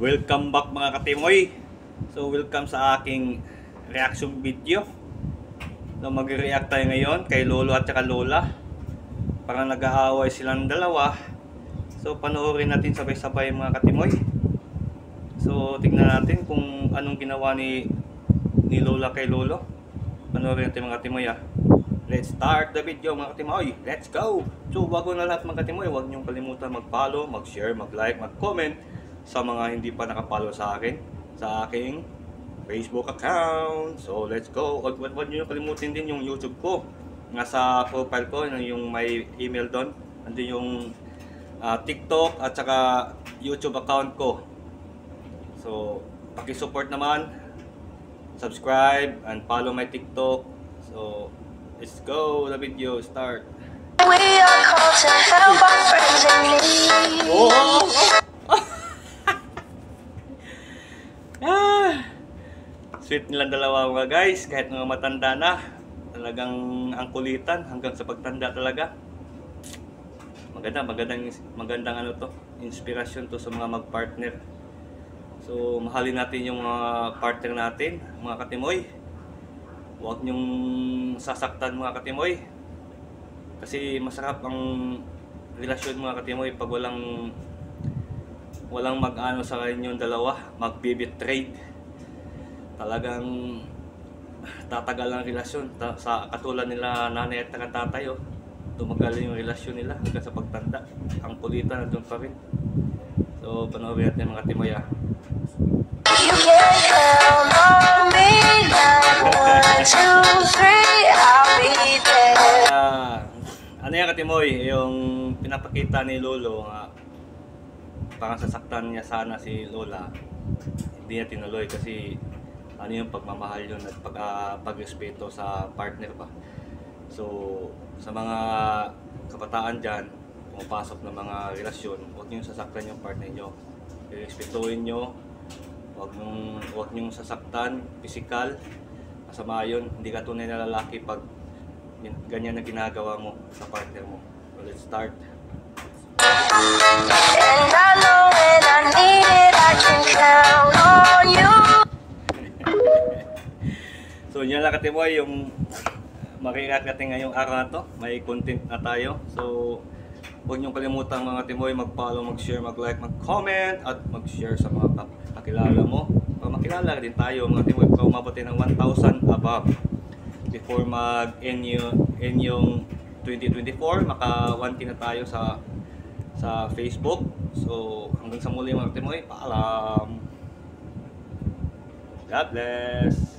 Welcome back mga katimoy. So welcome sa aking reaction video. So magre-react tayo ngayon kay Lolo at saka Lola. Parang nag-aaway silang dalawa. So panoorin natin sabay-sabay mga katimoy. So tingnan natin kung anong ginawa ni Lola kay Lolo. Panoorin natin mga katimoy ah. Let's start the video mga katimoy. Let's go! So bago na lahat mga katimoy, huwag niyong kalimutan mag-follow, mag-share, mag-like, mag-comment sa mga hindi pa nakapollow sa akin, sa aking Facebook account. So let's go. Huwag niyo kalimutin din yung YouTube ko. Nasa profile ko, yung may email doon. Andun yung TikTok at saka YouTube account ko. So paki-support naman. Subscribe and follow my TikTok. So let's go. The video start. We are called to help our friends in need. Oh! Sweet nilang dalawa mga guys, kahit mga matanda na, talagang ang kulitan hanggang sa pagtanda talaga. Magandang ano to, inspirasyon to sa mga magpartner. So mahalin natin yung mga partner natin, mga katimoy. Huwag niyong sasaktan mga katimoy. Kasi masarap ang relasyon mga katimoy pag walang mag-ano sa inyong dalawa, mag-betray. Talagang tatagal ang relasyon. Sa katulad nila nanay at tatay, tumagal yung relasyon nila hanggang sa pagtanda. Ang kulitan nandun pa rin. So panoorin natin mga timoy ah. You can count on me. 1, 2, 3, I'll be there. Ano yan katimoy? Yung pinapakita ni Lolo nga parang sasaktan niya sana si Lola. Hindi niya tinuloy kasi ano yung pagmamahal yun at pagrespeto sa partner pa. So sa mga kabataan dyan, pumapasok ng mga relasyon, huwag nyo sasaktan yung partner nyo. Respetuhin nyo, huwag nyo sasaktan, physical, masama yun. Hindi ka tunay na lalaki pag ganyan na ginagawa mo sa partner mo. So let's start. And I know when I need it, I can count on you. So yun lang katimoy yung makikat natin ngayong araw na to. May content na tayo. So huwag niyong kalimutan mga katimoy, mag-follow, mag-share, mag-like, mag-comment at mag-share sa mga kakilala mo. Para makilala din tayo mga katimoy para umabot ng 1,000 above. Before mag-end yung 2024, maka 1K na tayo sa Facebook. So hanggang sa muli mga katimoy, paalam. God bless.